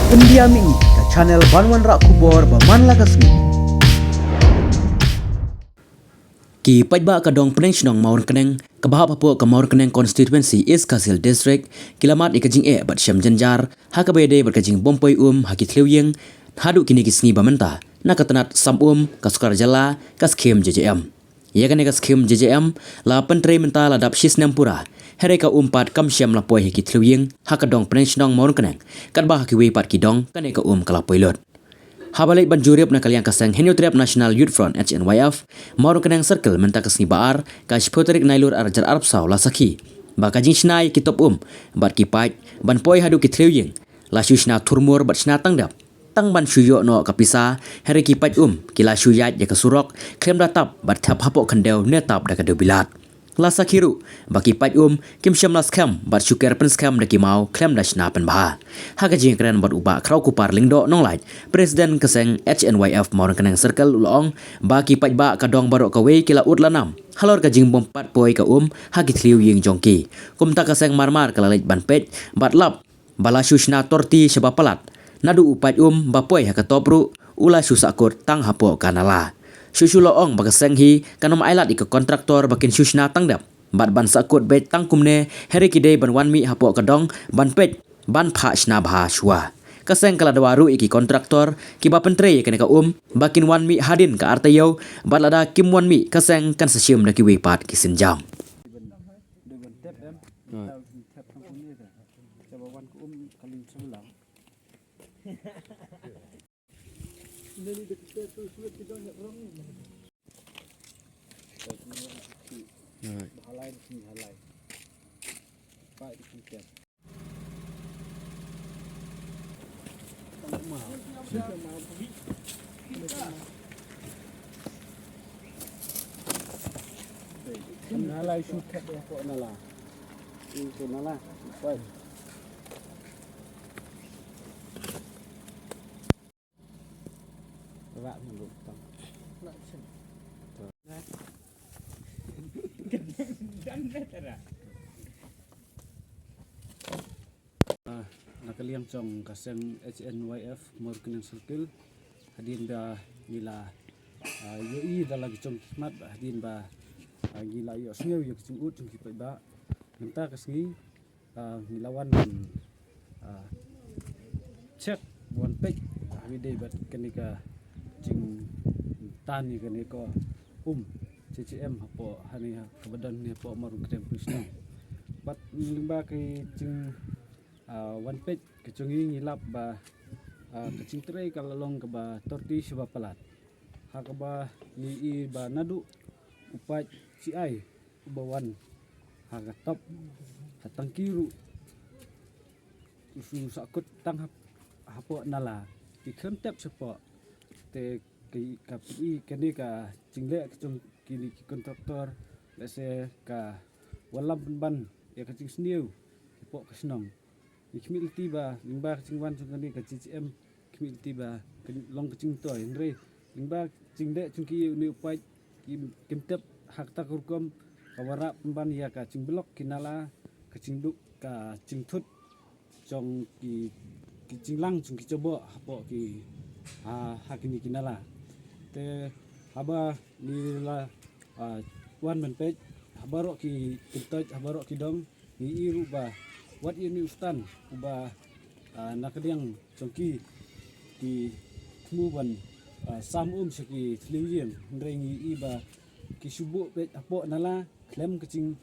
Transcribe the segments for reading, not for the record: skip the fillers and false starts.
Pendiami ke channel Banwan Rak Kubor Baman Lakasmi. Ki pajba ka dong peneng snong maur keneng ka bahap hapo ka maur keneng constituency East Kasil district kilamat ikajing bat syam janjar ha ka bede bat kajing bompoi haki thlewing hadu kini kisngi bamenta nakatanat samum ka sukar jala ka skem JJM ya ka skem JJM la pentre menta la dap shis nampura here ka pat kam syam la poi haki thlewing ha ka dong peneng snong maur keneng kat bah ki we pat ki dong kane ka kala poilot Habalai banjurip na kaliang kasang Henyotrep National Youth Front HNYF maurung kenang circle menta kasni baar ka spoterik nailur arjar arab saw la sakhi ba kajing shnai kitop bat kipai ban poi hadu ki thlewing la shushna turmur bat shna tangdap tang ban shuyo no kapisa here kipai kila shuyat ya kasurok klem datap bat thap hapo khandeu ne tap da kadobilat la sakhiru baki pai kim syam las kham bat syuker pen skam da kimau klem da shna pen bah ha ka jing kran bat uba krau kupar lingdo nong lai presiden keseng HNYF maurang kenang circle ulong baki pai ba ka dong barok ka we kila ut lanam halor ka jing bompat poi ka ha ki thliu ying jongki kum ta kaseng marmar kala lait ban pet bat lap bala shushna torti shaba palat nadu upai ba poi ha ka topru ula shusakut tang hapo kanala Shushulo ong baga senghi kanom ailat ika kontraktor bakin shushna tangdap bat ban sakut bet tang kumne heri kide ban wan mi hapo kadong ban pet ban pha shna bha shwa kaseng kala dawaru iki kontraktor kiba pentre kene ka bakin wan mi hadin ka artayo bat lada kim wan mi kaseng kan sasyum na kiwe pat kisinjam Nalai suket dia kok nala. Itu nala. Baik. Rak menurut tang. Nakaliang cong kaseng HNYF Morgan Circle hadin ba nila yoi dalam cong mat hadin ba gila yo sneu yo chung ut chung kipai ba minta kasngi nilawan check one page hide bat kenika jing tani keniko CCM hapo hani kebadan ni hapo marung kedem prisna bat limba ke jing one page kecungi ngilap ba kecing tray kalalong ke ba torti shaba palat hakaba ni ba nadu upai CI ubawan haga top hatang kiru usu sakut tang hapo nala ikham tap sepo te KPI kene ka jingle kecung kini kontraktor lese ka walam ban ya kecing sniu hapo kesnong ikmil tiba limba kecing wan kene ka CCM ikmil tiba long kecing toy re limba jingle cungki ni upai kim tap hak takurkom kawara pemban ya ka cing blok kinala ka cing duk ka cing thut jong ki cing lang cing ki coba hapo ki hakini kinala te haba ni la wan men page habaro ki toj habaro ki dong ni iru ba wat ini ustan ba nakadiang jongki ki tmuban samum seki tliwiem ndrengi iba kisubu bet apo nala klem kecing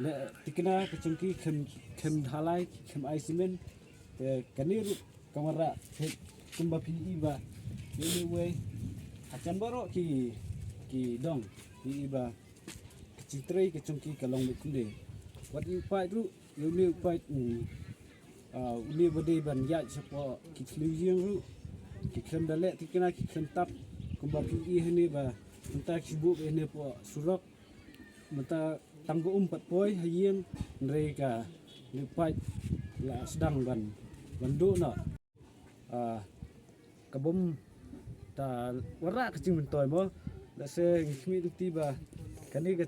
le tikna kecengki kem halai kem aisimen kanir kamera kumba pi ba ini we acan baro ki dong iba kecing tray kecengki kalong kunde wat ipai ru yuni upai uni bade ban ya sepo ki tliwiem ru ki klem dale tikna ki klem tap kumba pi hene ba minta sibuk ini po surok minta tanggo umpat poi hayeng mereka lipat la sedang ban bandu na kabum ta wara kecing mentoy mo la se ngimi tiba kani ke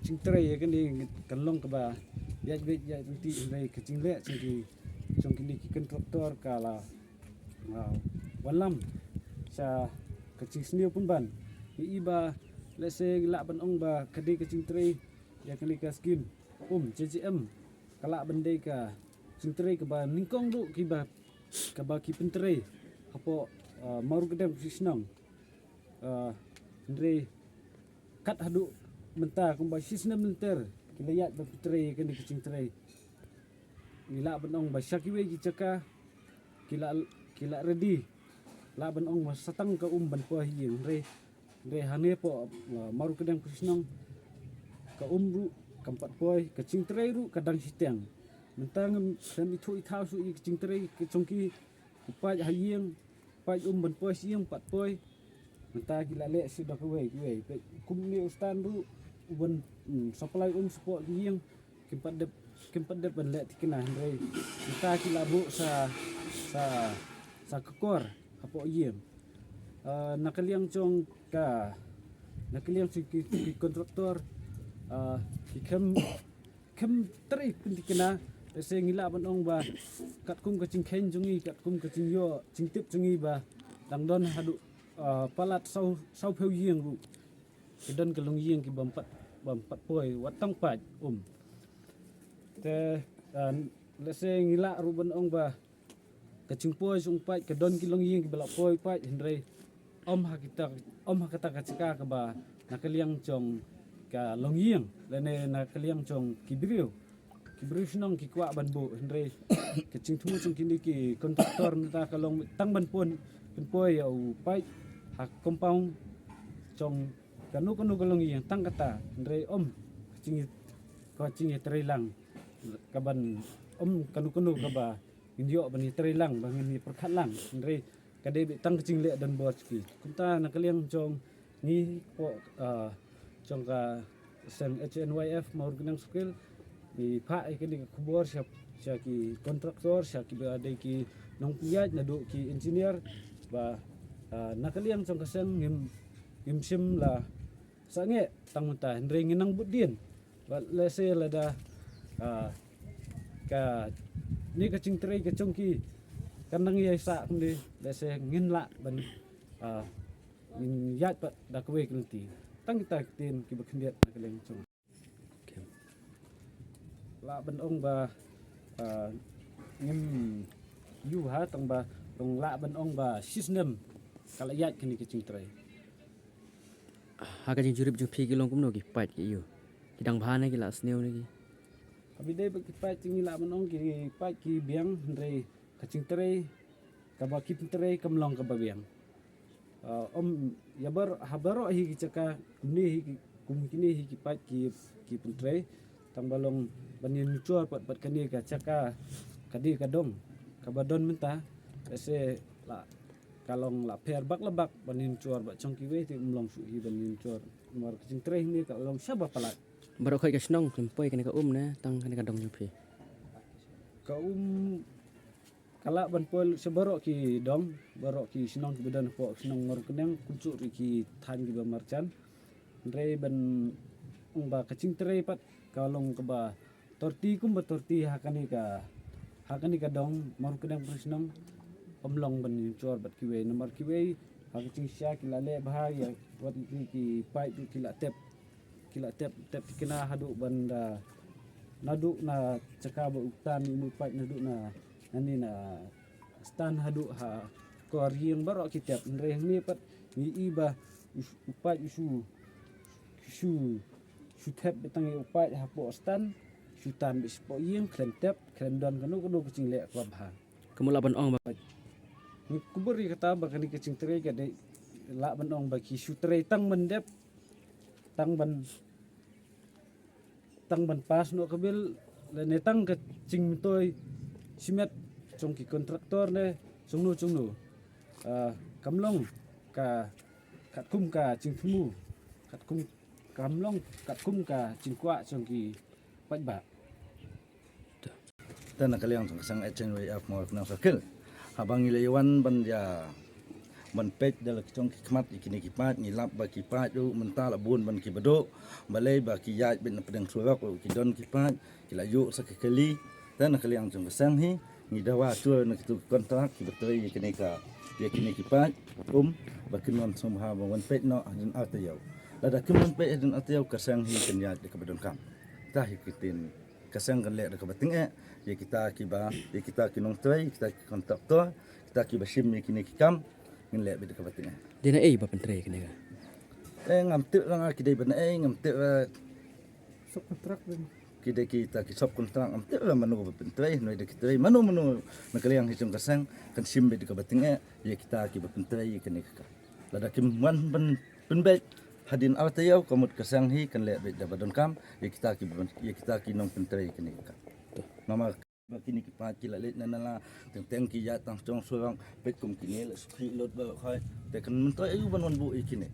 cing tray kani kalong ka ba biaj bet ya ti ngai kecing le cing trong kini ki kontraktor kala walam sa kecing senior pun ban iba let's say la ban ong ba kadi kecing tre ya kali ka skim CCM kala bende ka cing tre ka ba ningkong du ki ba ka ba ki pentre apo maru gedem krisnang andre kat hadu menta kum ba sisna menter kilayat ba pentre kani kecing tre nila ban ong ba syakiwe ki caka kila ready la ban ong masatang ka ban po hi re hane po maru kedang krisnang ka ru kampat poi ka cingtrei ru kadang siteng mentang sam itu ithau su i cingtrei ke chongki upai hayeng pai ban poi siang pat poi menta gila le si dak we pe kum ni ustan ru ban supply support hieng kimpat de ban le tikena re menta gila bu sa kekor apo iem nakaliang chong ka nakaliang si kontraktor ki kem teri pentikena se ngila ban ong ba kat kum kacing khen jungi kat kum kacing yo cingtip jungi ba dang don hadu palat sau pheu yeng ru kedon kelong yeng ki bampat poi watang pat te let's say ngila ru ban ong ba kacing poi sung pat kedon kilong yeng ki balap poi pat hindre om hakata kacika ka ba nakaliang chong ka longyeng lene nakaliang chong kibriu sinong ki kwa ban bu hindre kacing thu chung kini ki kontraktor nta kalong tang ban pon poi au pai hak compound chong kanu kalong yang tang kata hindre kacing terilang kaban kanu ka ba indio bani terilang bangin perkat lang hindre kade tang kacing le dan bot ki kunta nakaliang chong ni po chong ka sang HNYF maur genang skill di pa ikini kubor siya ki kontraktor siya ki ada ki nong piyaj na do ki engineer ba nakaliang chong kasang ngim sim la sange tangmunta hindre nginang budin ba lese lada ka ni kacing tre ka chong ki kanang yai sa kumde lese ngin la ban min yat pa dakwe kilti tang kita tin ki bakhendiat nakaliang chong la ban ong ba ngim yu ha tang ba tong la ban ong ba system kala yat kini kicing trai ha ka jing jurip ju phi ki long kum no ki pat ki yu ki dang bha na ki la sneu ni ki abi de ba ki pat ting la ban ong ki pat ki biang ndre kicing trai ka ba ki trai kam long ka ba biang yabar habaro hi ki caka kumni hi kum kini hi ki pat ki trai tang balong banin mutual pat kani ka caka kadi kadong kabadon menta ese la kalong la per bak lebak banin mutual ba chong kiwe ti umlong su hi banin mutual mar kicing tre ni ka long saba palat baro khoi ka snong klempoi kani ka na tang kani ka dong ju phi ka kala ban pol sebaro ki dong baro ki sinong ki bedan po sinong ngor kenang kuncu ki than ki ba marchan re ban ba kacing tre pat kalong ka ba torti kum ba torti hakani ka dong mar kenang sinong omlong ban chor bat kiwe nomor kiwe hakacing sya ki lale bahaya wat ki pai ki la tep kena hadu banda nadu na caka ba utan ni pai nadu na nani na stan hadu ha korieng baro kitap nreh ni pat ni iba upai su tap betang upai ha po stan sutan bis po yeng klentep klendon kanu kucing le klab ha kemula ban ong ba ni kuburi kata ba kani kicing tre ka de la ban ong ba ki su tre tang mendep tang ban pas no kabil le netang kicing toy simet trong ki kontraktor ne chungnu kamlong ka katkum ka chingthmu katkum kamlong katkum ka chingkwa trong ki pajba dan nakaliang sang HNYF mo nang sakil habang ilayawan ban ya ban pet dal chong ki khmat ikini ki pat ni lap ba ki pat ru mental abun ban ki bedo balai ba ki yat bin pedang surak ki don ki pat ki layu sakali dan nakaliang sang hi ngidawa tua nak tu kontrak ki betul ye kini ka ye kini ki pat bakin wan somha wan pet no adin atayau lada kiman pet adin atayau kasang hi kenya de kabadon kam ta hi kitin kasang kan le de kabating ye kita ki ba ye kita ki nong toi kita ki kontrak to kita ki basim ye kini ki kam ngin le de kabating Dina ba pentre kene ka. ngam tu lang ki de ban ngam tu Sok kontrak ben. kita kita kisap kontrak am tela manu bentrai no de kita manu nakaliang hisung kasang kan simbe de kabating ya kita ki bentrai kan ka lada kim wan ben bet hadin awtayau kamut kasang hi kan le bet badon kam ya kita ki nong bentrai kan ka mama bakini ki pa ki la let nanala teng ki ya tang chong surang bet kum ki ne la skri lot ba khai te kan mentrai ayu ban wan bu ikine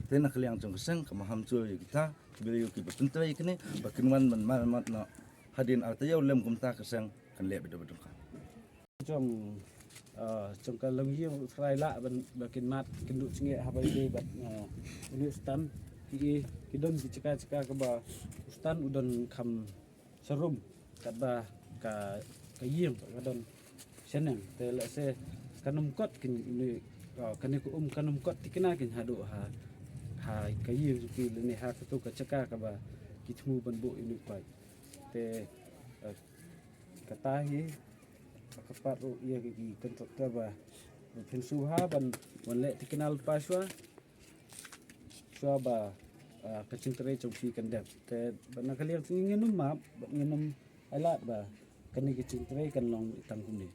te nakaliang chong kasang kamaham chu ya kita beliau ki bertentrai kini bakin wan man mat na hadin atayau lem kumta kasang kan le bedo bedo kan Trong ka lang hiu frai la ban bakin mat kenduk singe habai de bat uni stan ki don ki cika ka ba stan udon kham sarum kat ba ka yiem ka don seneng te la se kanum kot kin ni kan ko kanum kot tikina kin hadu ha ka yiem ki ni ha ka tu ka cika ka ba ki thmu ban bu ini pai te kata hi kapat ia ki kontraktor ba pensu ha ban le tikenal paswa swa ba kacing tere chongpi kandap te ban kalian ngin map ngin alat ba kan ni kacing tere kan long tangkum ni